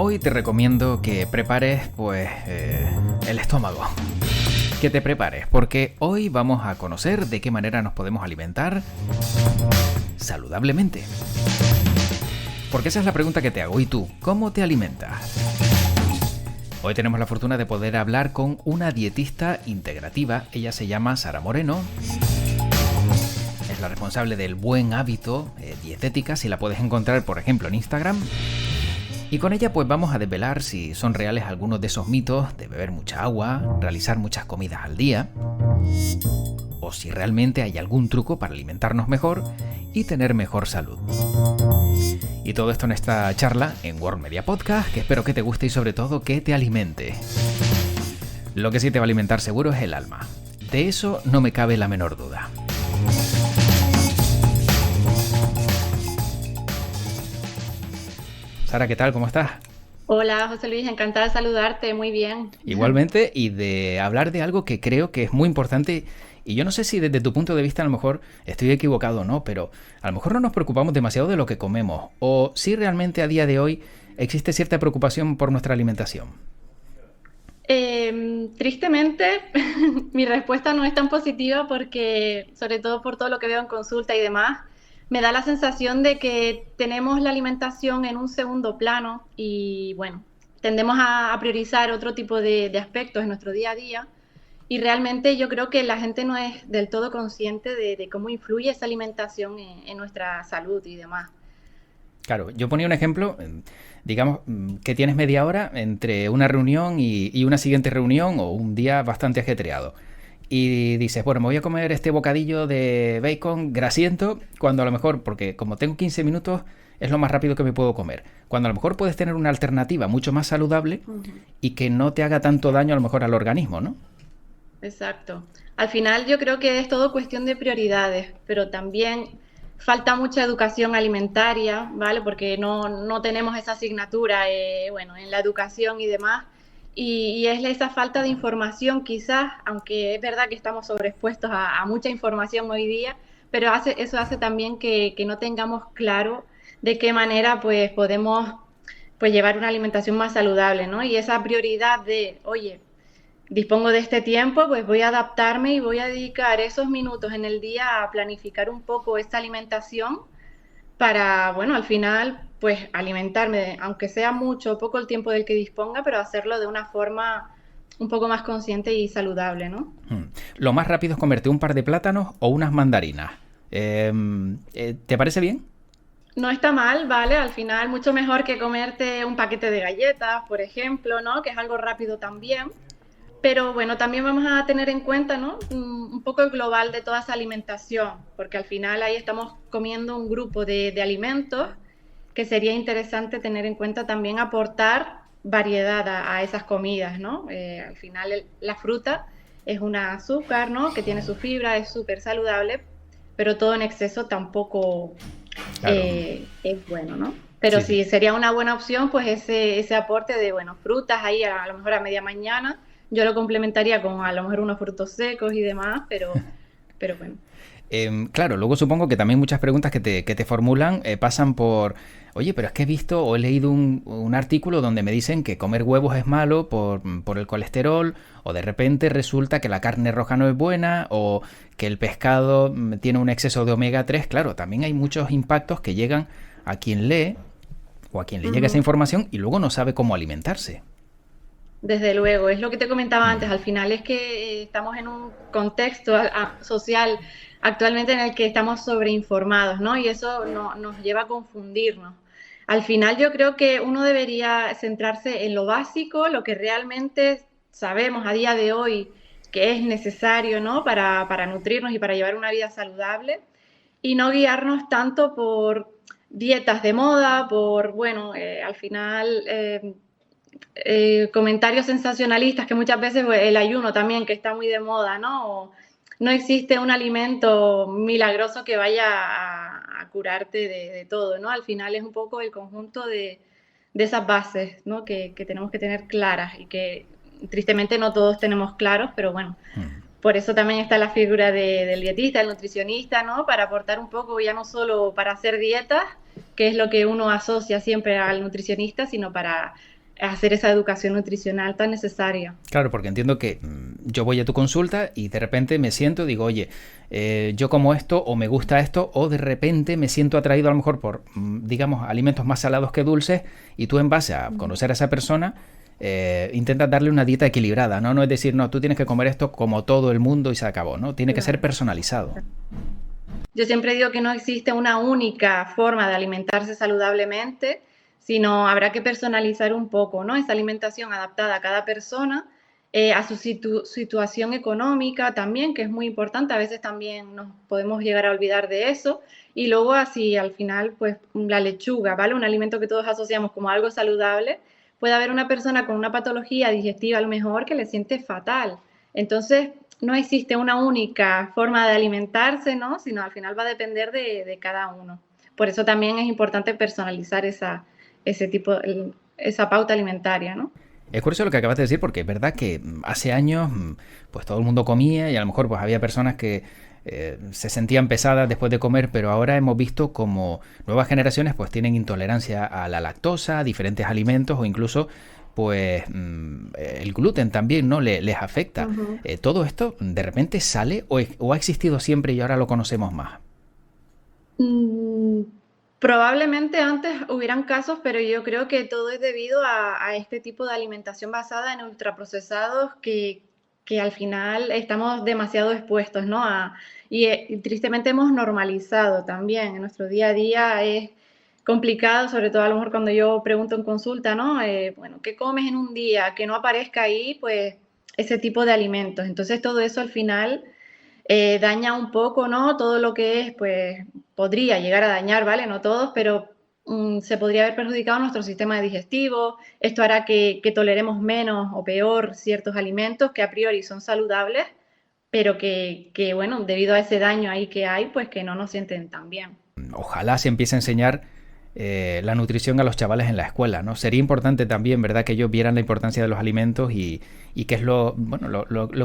Hoy te recomiendo que prepares, el estómago. Que te prepares, porque hoy vamos a conocer de qué manera nos podemos alimentar saludablemente. Porque esa es la pregunta que te hago. ¿Y tú? ¿Cómo te alimentas? Hoy tenemos la fortuna de poder hablar con una dietista integrativa. Ella se llama Sara Moreno. Es la responsable del Buen Hábito Dietética, si la puedes encontrar, por ejemplo, en Instagram. Y con ella pues vamos a desvelar si son reales algunos de esos mitos de beber mucha agua, realizar muchas comidas al día, o si realmente hay algún truco para alimentarnos mejor y tener mejor salud. Y todo esto en esta charla en World Media Podcast, que espero que te guste y sobre todo que te alimente. Lo que sí te va a alimentar seguro es el alma. De eso no me cabe la menor duda. Sara, ¿qué tal? ¿Cómo estás? Hola, José Luis, encantada de saludarte, muy bien. Igualmente, y de hablar de algo que creo que es muy importante, y yo no sé si desde tu punto de vista a lo mejor estoy equivocado o no, pero a lo mejor no nos preocupamos demasiado de lo que comemos, o si realmente a día de hoy existe cierta preocupación por nuestra alimentación. Tristemente, mi respuesta no es tan positiva porque, sobre todo por todo lo que veo en consulta y demás, me da la sensación de que tenemos la alimentación en un segundo plano y, bueno, tendemos a priorizar otro tipo de aspectos en nuestro día a día y realmente yo creo que la gente no es del todo consciente de cómo influye esa alimentación en nuestra salud y demás. Claro, yo ponía un ejemplo, digamos que tienes media hora entre una reunión y una siguiente reunión o un día bastante ajetreado. Y dices, bueno, me voy a comer este bocadillo de bacon grasiento, cuando a lo mejor, porque como tengo 15 minutos, es lo más rápido que me puedo comer. Cuando a lo mejor puedes tener una alternativa mucho más saludable y que no te haga tanto daño a lo mejor al organismo, ¿no? Exacto. Al final yo creo que es todo cuestión de prioridades, pero también falta mucha educación alimentaria, ¿vale? Porque no tenemos esa asignatura, bueno, en la educación y demás. Y es esa falta de información quizás, aunque es verdad que estamos sobreexpuestos a mucha información hoy día, pero eso hace también que no tengamos claro de qué manera pues podemos pues llevar una alimentación más saludable, ¿no? Y esa prioridad de, oye, dispongo de este tiempo, pues voy a adaptarme y voy a dedicar esos minutos en el día a planificar un poco esta alimentación para, bueno, al final, pues alimentarme, aunque sea mucho o poco el tiempo del que disponga, pero hacerlo de una forma un poco más consciente y saludable, ¿no? Lo más rápido es comerte un par de plátanos o unas mandarinas. ¿Te parece bien? No está mal, ¿vale? Al final, mucho mejor que comerte un paquete de galletas, por ejemplo, ¿no? Que es algo rápido también. Pero bueno, también vamos a tener en cuenta, ¿no? Un poco el global de toda esa alimentación, porque al final ahí estamos comiendo un grupo de alimentos que sería interesante tener en cuenta también aportar variedad a esas comidas, ¿no? Al final la fruta es un azúcar, ¿no? Que tiene su fibra, es súper saludable, pero todo en exceso tampoco Claro. es bueno, ¿no? Pero Sí, sí. sí, sería una buena opción, pues ese aporte de, bueno, frutas ahí a lo mejor a media mañana. Yo lo complementaría con a lo mejor unos frutos secos y demás, pero bueno. Claro, luego supongo que también muchas preguntas que te formulan pasan por, oye, pero es que he visto o he leído un artículo donde me dicen que comer huevos es malo por el colesterol, o de repente resulta que la carne roja no es buena, o que el pescado tiene un exceso de omega 3. Claro, también hay muchos impactos que llegan a quien lee o a quien le llega esa Ujú. información y luego no sabe cómo alimentarse. Desde luego, es lo que te comentaba antes, Mm. al final es que estamos en un contexto social actualmente en el que estamos sobreinformados, ¿no? Y eso nos lleva a confundirnos. Al final yo creo que uno debería centrarse en lo básico, lo que realmente sabemos a día de hoy que es necesario, ¿no? Para nutrirnos y para llevar una vida saludable y no guiarnos tanto por dietas de moda, por, bueno, al final comentarios sensacionalistas que muchas veces pues, el ayuno también que está muy de moda, ¿no? O no existe un alimento milagroso que vaya a curarte de todo, ¿no? Al final es un poco el conjunto de esas bases, ¿no? Que tenemos que tener claras y que tristemente no todos tenemos claros, pero bueno, Mm. por eso también está la figura del dietista, el nutricionista, ¿no? Para aportar un poco, ya no solo para hacer dietas, que es lo que uno asocia siempre al nutricionista, sino para hacer esa educación nutricional tan necesaria. Claro, porque entiendo que yo voy a tu consulta y de repente me siento y digo, oye, yo como esto o me gusta esto, o de repente me siento atraído a lo mejor por, digamos, alimentos más salados que dulces, y tú en base a conocer a esa persona intentas darle una dieta equilibrada, ¿no? No es decir, no, tú tienes que comer esto como todo el mundo y se acabó, ¿no? Tiene que ser personalizado. Yo siempre digo que no existe una única forma de alimentarse saludablemente, sino habrá que personalizar un poco, ¿no? Esa alimentación adaptada a cada persona, a su situación económica también, que es muy importante. A veces también nos podemos llegar a olvidar de eso. Y luego así, al final, pues la lechuga, ¿vale? Un alimento que todos asociamos como algo saludable. Puede haber una persona con una patología digestiva a lo mejor que le siente fatal. Entonces, no existe una única forma de alimentarse, ¿no? Sino al final va a depender de cada uno. Por eso también es importante personalizar esa pauta alimentaria, ¿no? Es curioso lo que acabas de decir, porque es verdad que hace años pues todo el mundo comía y a lo mejor pues había personas que se sentían pesadas después de comer, pero ahora hemos visto como nuevas generaciones pues tienen intolerancia a la lactosa, a diferentes alimentos, o incluso pues el gluten también, ¿no? Les afecta. Uh-huh. ¿Todo esto de repente sale o ha existido siempre y ahora lo conocemos más? Probablemente antes hubieran casos, pero yo creo que todo es debido a este tipo de alimentación basada en ultraprocesados que al final estamos demasiado expuestos, ¿no? Y tristemente hemos normalizado también. En nuestro día a día es complicado, sobre todo a lo mejor cuando yo pregunto en consulta, ¿no? Bueno, ¿qué comes en un día? Que no aparezca ahí, pues, ese tipo de alimentos. Entonces todo eso al final daña un poco, ¿no? Todo lo que es, pues, podría llegar a dañar, ¿vale? No todos, pero se podría haber perjudicado nuestro sistema digestivo. Esto hará que toleremos menos o peor ciertos alimentos que a priori son saludables, pero que, bueno, debido a ese daño ahí que hay, pues que no nos sienten tan bien. Ojalá se empiece a enseñar la nutrición a los chavales en la escuela, ¿no? Sería importante también, ¿verdad?, que ellos vieran la importancia de los alimentos y qué es lo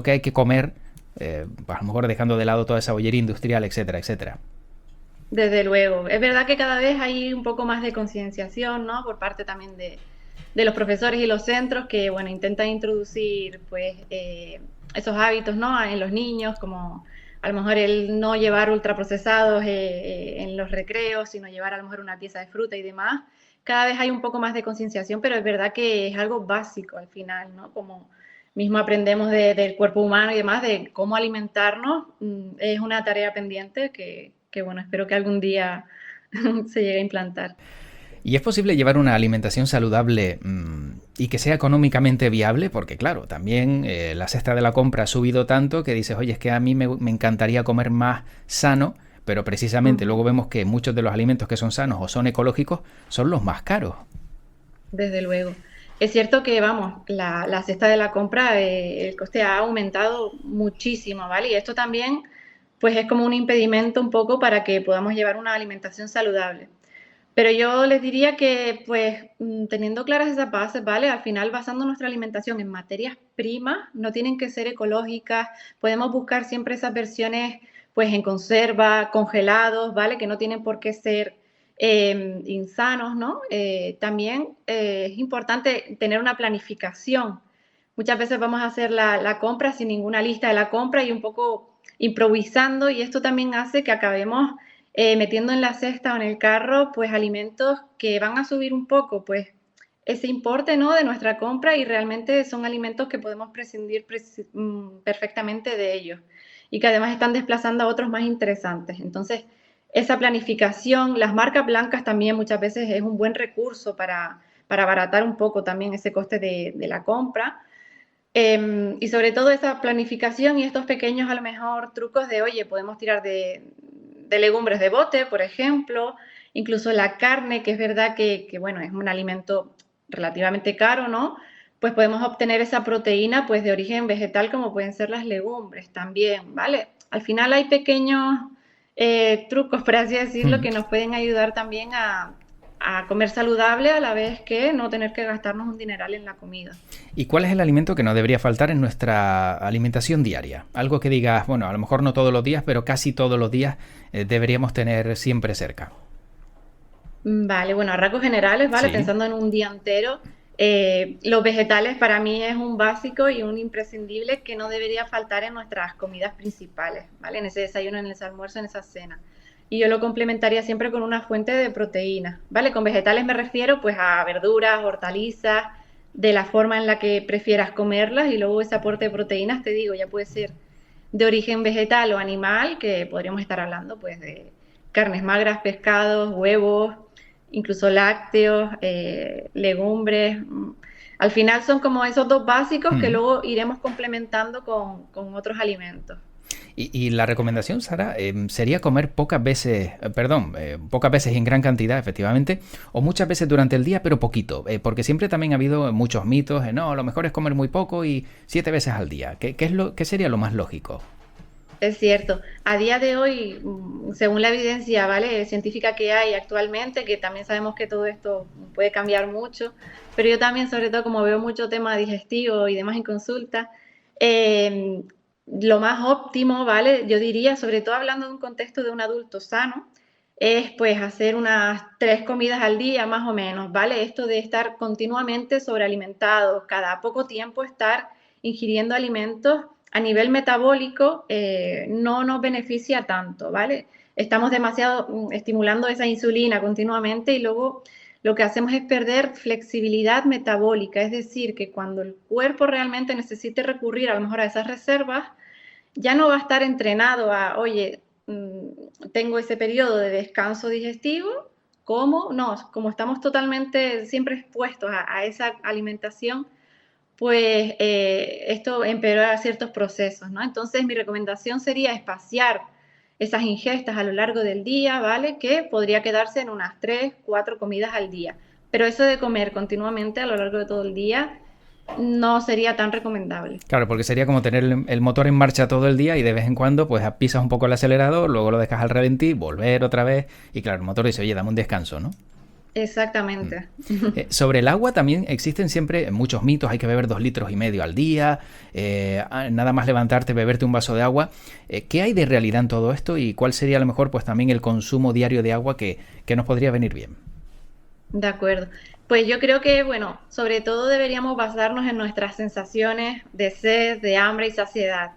que hay que comer, a lo mejor dejando de lado toda esa bollería industrial, etcétera, etcétera. Desde luego. Es verdad que cada vez hay un poco más de concienciación, ¿no? Por parte también de los profesores y los centros que, bueno, intentan introducir, pues, esos hábitos, ¿no? En los niños, como a lo mejor el no llevar ultraprocesados en los recreos, sino llevar a lo mejor una pieza de fruta y demás. Cada vez hay un poco más de concienciación, pero es verdad que es algo básico al final, ¿no? Como mismo aprendemos del cuerpo humano y demás, de cómo alimentarnos, es una tarea pendiente que bueno, espero que algún día se llegue a implantar. ¿Y es posible llevar una alimentación saludable y que sea económicamente viable? Porque claro, también la cesta de la compra ha subido tanto que dices, oye, es que a mí me encantaría comer más sano, pero precisamente luego vemos que muchos de los alimentos que son sanos o son ecológicos son los más caros. Desde luego. Es cierto que, vamos, la cesta de la compra, el coste ha aumentado muchísimo, ¿vale? Y esto también, pues es como un impedimento un poco para que podamos llevar una alimentación saludable. Pero yo les diría que, pues, teniendo claras esas bases, ¿vale? Al final, basando nuestra alimentación en materias primas, no tienen que ser ecológicas, podemos buscar siempre esas versiones, pues, en conserva, congelados, ¿vale? Que no tienen por qué ser insanos, ¿no? También es importante tener una planificación. Muchas veces vamos a hacer la compra sin ninguna lista de la compra y un poco improvisando, y esto también hace que acabemos metiendo en la cesta o en el carro, pues, alimentos que van a subir un poco, pues, ese importe, ¿no?, de nuestra compra, y realmente son alimentos que podemos prescindir perfectamente de ellos y que además están desplazando a otros más interesantes. Entonces, esa planificación, las marcas blancas también muchas veces es un buen recurso para abaratar un poco también ese coste de la compra. Y sobre todo esa planificación y estos pequeños, a lo mejor, trucos de, oye, podemos tirar de legumbres de bote, por ejemplo, incluso la carne, que es verdad que, bueno, es un alimento relativamente caro, ¿no? Pues podemos obtener esa proteína, pues, de origen vegetal, como pueden ser las legumbres también, ¿vale? Al final hay pequeños trucos, por así decirlo, que nos pueden ayudar también a comer saludable a la vez que no tener que gastarnos un dineral en la comida. ¿Y cuál es el alimento que no debería faltar en nuestra alimentación diaria? Algo que digas, bueno, a lo mejor no todos los días, pero casi todos los días deberíamos tener siempre cerca. Vale, bueno, a rasgos generales, ¿vale? Sí. Pensando en un día entero, los vegetales para mí es un básico y un imprescindible que no debería faltar en nuestras comidas principales, ¿vale? En ese desayuno, en ese almuerzo, en esa cena. Y yo lo complementaría siempre con una fuente de proteína, ¿vale? Con vegetales me refiero pues a verduras, hortalizas, de la forma en la que prefieras comerlas y luego ese aporte de proteínas, te digo, ya puede ser de origen vegetal o animal, que podríamos estar hablando pues de carnes magras, pescados, huevos, incluso lácteos, legumbres. Al final son como esos dos básicos que Mm. luego iremos complementando con otros alimentos. Y la recomendación, Sara, sería comer pocas veces, perdón, pocas veces y en gran cantidad, efectivamente, o muchas veces durante el día, pero poquito, porque siempre también ha habido muchos mitos, no, lo mejor es comer muy poco y 7 veces al día. ¿Qué sería lo más lógico? Es cierto. A día de hoy, según la evidencia, ¿vale? científica que hay actualmente, que también sabemos que todo esto puede cambiar mucho, pero yo también, sobre todo, como veo mucho tema digestivo y demás en consulta, eh, lo más óptimo, ¿vale? Yo diría, sobre todo hablando de un contexto de un adulto sano, es pues hacer unas 3 comidas al día, más o menos, ¿vale? Esto de estar continuamente sobrealimentados, cada poco tiempo estar ingiriendo alimentos a nivel metabólico no nos beneficia tanto, ¿vale? Estamos demasiado estimulando esa insulina continuamente y luego lo que hacemos es perder flexibilidad metabólica, es decir, que cuando el cuerpo realmente necesite recurrir a lo mejor a esas reservas, ya no va a estar entrenado a, oye, tengo ese periodo de descanso digestivo, ¿cómo? No, como estamos totalmente siempre expuestos a esa alimentación, pues esto empeora ciertos procesos, ¿no? Entonces mi recomendación sería espaciar esas ingestas a lo largo del día, ¿vale? Que podría quedarse en unas 3, 4 comidas al día. Pero eso de comer continuamente a lo largo de todo el día no sería tan recomendable. Claro, porque sería como tener el motor en marcha todo el día y de vez en cuando pues pisas un poco el acelerador, luego lo dejas al ralentí, volver otra vez y claro, el motor dice, oye, dame un descanso, ¿no? Exactamente. Sobre el agua también existen siempre muchos mitos, hay que beber 2,5 litros al día, nada más levantarte, beberte un vaso de agua. ¿Qué hay de realidad en todo esto y cuál sería a lo mejor pues también el consumo diario de agua que nos podría venir bien? De acuerdo. Pues yo creo que, bueno, sobre todo deberíamos basarnos en nuestras sensaciones de sed, de hambre y saciedad.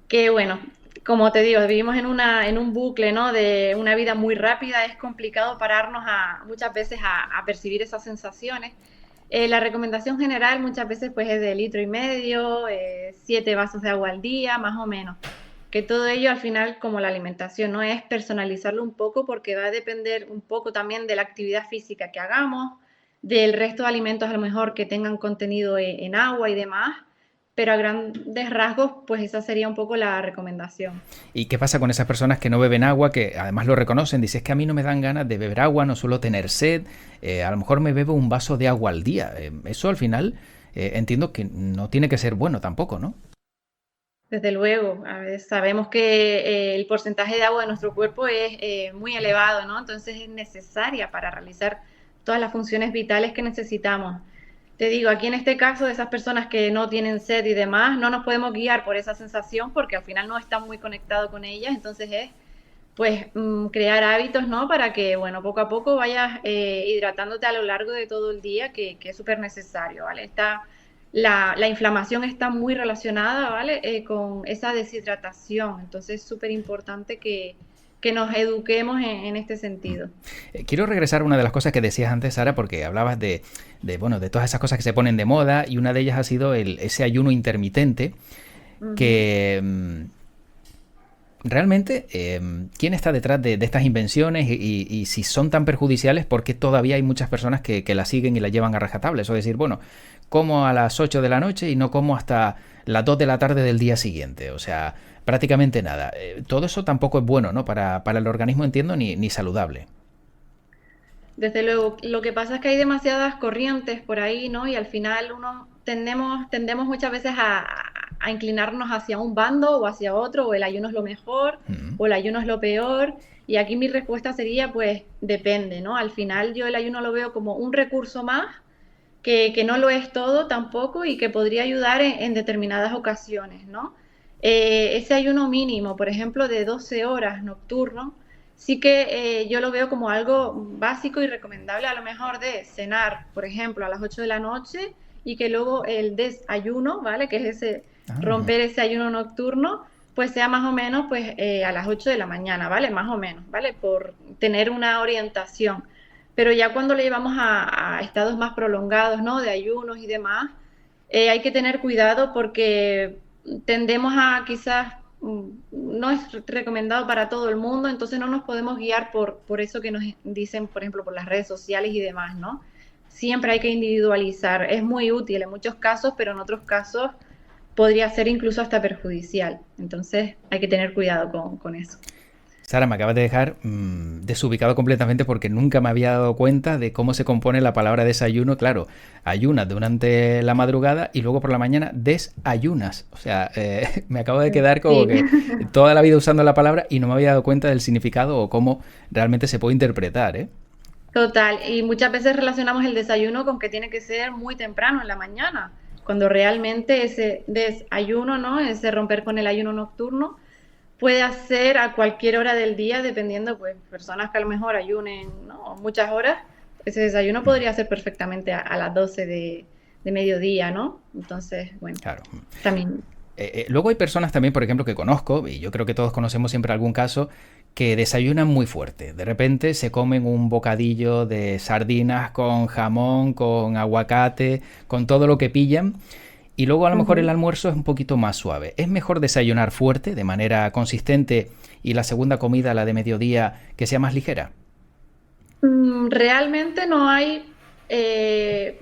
Que bueno, como te digo, vivimos en un bucle, ¿no? De una vida muy rápida, es complicado pararnos muchas veces a percibir esas sensaciones. La recomendación general muchas veces pues es de 1,5 litros, 7 vasos de agua al día, más o menos. Que todo ello al final, como la alimentación, no es personalizarlo un poco porque va a depender un poco también de la actividad física que hagamos, del resto de alimentos a lo mejor que tengan contenido en agua y demás, pero a grandes rasgos, pues esa sería un poco la recomendación. ¿Y qué pasa con esas personas que no beben agua, que además lo reconocen? Dices que a mí no me dan ganas de beber agua, no suelo tener sed, a lo mejor me bebo un vaso de agua al día. Eso al final entiendo que no tiene que ser bueno tampoco, ¿no? Desde luego, a ver, sabemos que el porcentaje de agua de nuestro cuerpo es muy elevado, ¿no? Entonces es necesaria para realizar todas las funciones vitales que necesitamos. Te digo, aquí en este caso, de esas personas que no tienen sed y demás, no nos podemos guiar por esa sensación porque al final no estamos muy conectados con ellas, entonces es pues crear hábitos, ¿no? Para que, bueno, poco a poco vayas hidratándote a lo largo de todo el día, que es súper necesario, ¿vale? La inflamación está muy relacionada, ¿vale? Con esa deshidratación, entonces es súper importante que nos eduquemos en este sentido. Quiero regresar a una de las cosas que decías antes, Sara, porque hablabas bueno, de todas esas cosas que se ponen de moda y una de ellas ha sido ese ayuno intermitente Ujú. que realmente, ¿quién está detrás de estas invenciones y si son tan perjudiciales? Porque todavía hay muchas personas que la siguen y la llevan a rajatabla. Eso es decir, bueno, como a las 8 de la noche y no como hasta las 2 de la tarde del día siguiente. O sea, prácticamente nada. Todo eso tampoco es bueno, ¿no? Para el organismo, entiendo, ni saludable. Desde luego, lo que pasa es que hay demasiadas corrientes por ahí, ¿no? Y al final tendemos muchas veces a inclinarnos hacia un bando o hacia otro, o el ayuno es lo mejor, Mm. o el ayuno es lo peor. Y aquí mi respuesta sería, pues, depende, ¿no? Al final yo el ayuno lo veo como un recurso más, que no lo es todo tampoco y que podría ayudar en determinadas ocasiones, ¿no? Ese ayuno mínimo, por ejemplo, de 12 horas nocturno, sí que yo lo veo como algo básico y recomendable a lo mejor de cenar, por ejemplo, a las 8 de la noche y que luego el desayuno, ¿vale? Que es ese Ah, romper ese ayuno nocturno, pues sea más o menos pues a las 8 de la mañana, ¿vale? Más o menos, ¿vale? Por tener una orientación. Pero ya cuando le llevamos a estados más prolongados, ¿no? De ayunos y demás, hay que tener cuidado porque tendemos a quizás, no es recomendado para todo el mundo, entonces no nos podemos guiar por eso que nos dicen, por ejemplo, por las redes sociales y demás, ¿no? Siempre hay que individualizar. Es muy útil en muchos casos, pero en otros casos podría ser incluso hasta perjudicial. Entonces hay que tener cuidado con eso. Sara, me acabas de dejar desubicado completamente porque nunca me había dado cuenta de cómo se compone la palabra desayuno. Claro, ayunas durante la madrugada y luego por la mañana desayunas. O sea, me acabo de quedar como Sí, que toda la vida usando la palabra y no me había dado cuenta del significado o cómo realmente se puede interpretar, ¿eh? total. Y muchas veces relacionamos el desayuno con que tiene que ser muy temprano en la mañana, cuando realmente ese desayuno, ¿no? Ese romper con el ayuno nocturno puede hacer a cualquier hora del día, dependiendo, pues, personas que a lo mejor ayunen, ¿no? Muchas horas, ese desayuno podría ser perfectamente a las 12 de mediodía, ¿no? Entonces, bueno, Claro. también. Luego hay personas también, por ejemplo, que conozco, y yo creo que todos conocemos siempre algún caso, que desayunan muy fuerte. De repente se comen un bocadillo de sardinas con jamón, con aguacate, con todo lo que pillan. Y luego a lo mejor el Ujú. almuerzo es un poquito más suave. ¿Es mejor desayunar fuerte, de manera consistente, y la segunda comida, la de mediodía, que sea más ligera? Realmente no hay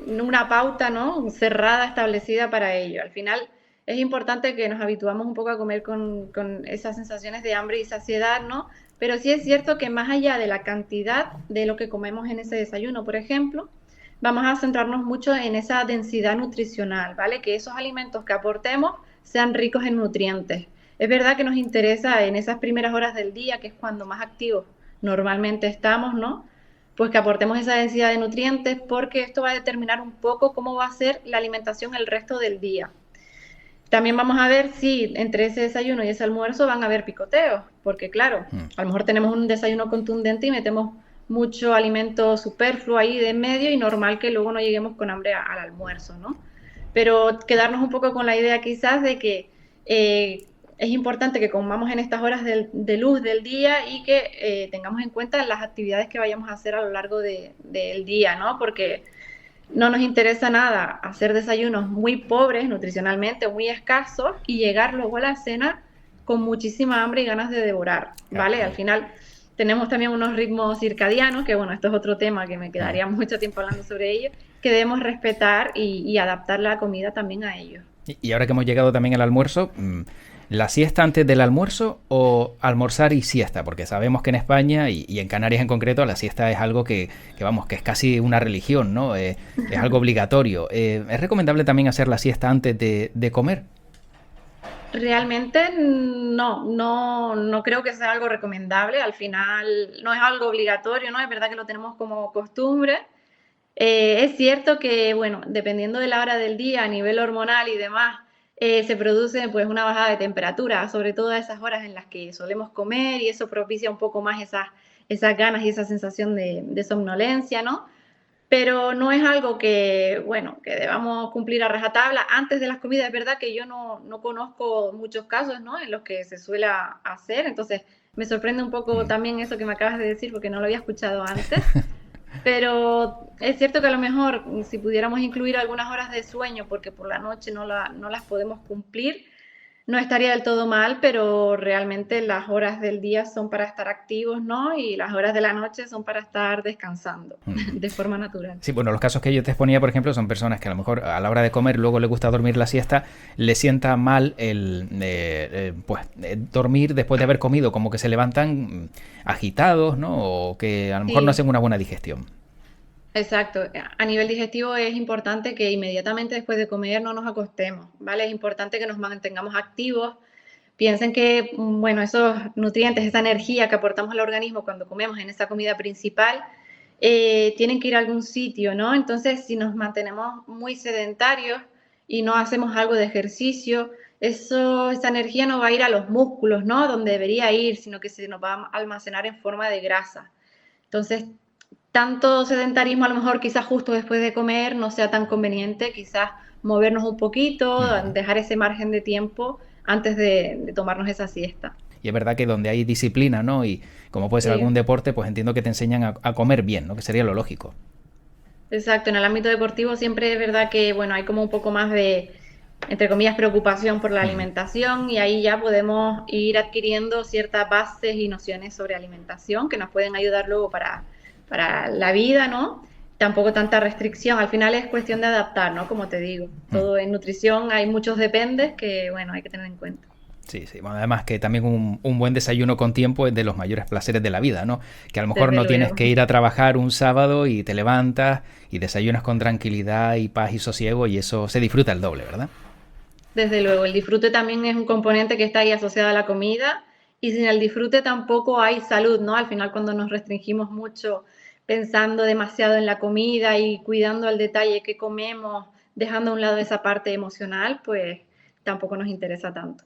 una pauta, ¿no? Cerrada, establecida para ello. Al final es importante que nos habituamos un poco a comer con esas sensaciones de hambre y saciedad, ¿no? Pero sí es cierto que más allá de la cantidad de lo que comemos en ese desayuno, por ejemplo, vamos a centrarnos mucho en esa densidad nutricional, ¿vale? Que esos alimentos que aportemos sean ricos en nutrientes. Es verdad que nos interesa en esas primeras horas del día, que es cuando más activos normalmente estamos, ¿no? Pues que aportemos esa densidad de nutrientes porque esto va a determinar un poco cómo va a ser la alimentación el resto del día. También vamos a ver si entre ese desayuno y ese almuerzo van a haber picoteos, porque claro, Mm, a lo mejor tenemos un desayuno contundente y metemos mucho alimento superfluo ahí de en medio y normal que luego no lleguemos con hambre al almuerzo, ¿no? Pero quedarnos un poco con la idea quizás de que es importante que comamos en estas horas de luz del día y que tengamos en cuenta las actividades que vayamos a hacer a lo largo del día, ¿no? Porque no nos interesa nada hacer desayunos muy pobres nutricionalmente, muy escasos y llegar luego a la cena con muchísima hambre y ganas de devorar, claro. ¿vale? Al final tenemos también unos ritmos circadianos, que bueno, esto es otro tema que me Mm. quedaría mucho tiempo hablando sobre ello, que debemos respetar y adaptar la comida también a ellos. Y ahora que hemos llegado también al almuerzo, ¿la siesta antes del almuerzo o almorzar y siesta? Porque sabemos que en España y en Canarias en concreto la siesta es algo que vamos, que es casi una religión, ¿no? Es algo obligatorio. ¿Es recomendable también hacer la siesta antes de comer? Realmente no creo que sea algo recomendable. Al final no es algo obligatorio, ¿no? Es verdad que lo tenemos como costumbre. Es cierto que, bueno, dependiendo de la hora del día, a nivel hormonal y demás, se produce pues una bajada de temperatura, sobre todo a esas horas en las que solemos comer y eso propicia un poco más esas ganas y esa sensación de somnolencia, ¿no? Pero no es algo que, bueno, que debamos cumplir a rajatabla. Antes de las comidas, es verdad que yo no conozco muchos casos, ¿no? En los que se suele hacer, entonces me sorprende un poco Mm. también eso que me acabas de decir porque no lo había escuchado antes. Pero es cierto que a lo mejor si pudiéramos incluir algunas horas de sueño, porque por la noche no las podemos cumplir, no estaría del todo mal, pero realmente las horas del día son para estar activos, ¿no? Y las horas de la noche son para estar descansando Mm. de forma natural. Sí, bueno, los casos que yo te exponía, por ejemplo, son personas que a lo mejor a la hora de comer luego le gusta dormir la siesta, le sienta mal dormir después de haber comido, como que se levantan agitados, ¿no? O que a lo mejor no Sí, hacen una buena digestión. exacto. A nivel digestivo es importante que inmediatamente después de comer no nos acostemos, ¿vale? Es importante que nos mantengamos activos. Piensen que, bueno, esos nutrientes, esa energía que aportamos al organismo cuando comemos en esa comida principal, tienen que ir a algún sitio, ¿no? Entonces, si nos mantenemos muy sedentarios y no hacemos algo de ejercicio, esa energía no va a ir a los músculos, ¿no? Donde debería ir, sino que se nos va a almacenar en forma de grasa. Entonces, tanto sedentarismo a lo mejor quizás justo después de comer no sea tan conveniente, quizás movernos un poquito, dejar ese margen de tiempo antes de tomarnos esa siesta. Y es verdad que donde hay disciplina, ¿no? Y como puede ser Sí. algún deporte, pues entiendo que te enseñan a comer bien, ¿no? Que sería lo lógico. Exacto, en el ámbito deportivo siempre es verdad que, bueno, hay como un poco más de, entre comillas, preocupación por la alimentación y ahí ya podemos ir adquiriendo ciertas bases y nociones sobre alimentación que nos pueden ayudar luego para la vida, ¿no? Tampoco tanta restricción, al final es cuestión de adaptar, ¿no? Como te digo, todo en nutrición hay muchos dependes que, bueno, hay que tener en cuenta. Sí, sí. Bueno, además que también un buen desayuno con tiempo es de los mayores placeres de la vida, ¿no? Que a lo mejor Desde no tienes luego. que ir a trabajar un sábado y te levantas y desayunas con tranquilidad y paz y sosiego y eso se disfruta el doble, ¿verdad? Desde luego, el disfrute también es un componente que está ahí asociado a la comida y sin el disfrute tampoco hay salud, ¿no? Al final cuando nos restringimos mucho pensando demasiado en la comida y cuidando al detalle que comemos, dejando a un lado esa parte emocional, pues tampoco nos interesa tanto.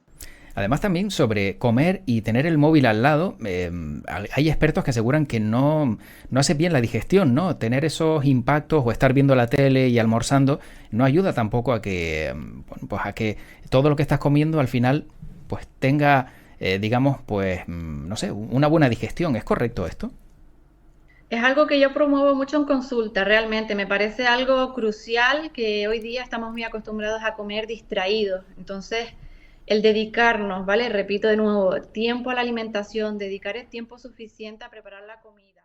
Además también sobre comer y tener el móvil al lado, hay expertos que aseguran que no hace bien la digestión, ¿no? Tener esos impactos o estar viendo la tele y almorzando no ayuda tampoco a que, bueno, pues a que todo lo que estás comiendo al final pues tenga, digamos, pues, no sé, una buena digestión. ¿Es correcto esto? Es algo que yo promuevo mucho en consulta, realmente. Me parece algo crucial que hoy día estamos muy acostumbrados a comer distraídos. Entonces, el dedicarnos, ¿vale? Repito de nuevo, tiempo a la alimentación, dedicar el tiempo suficiente a preparar la comida.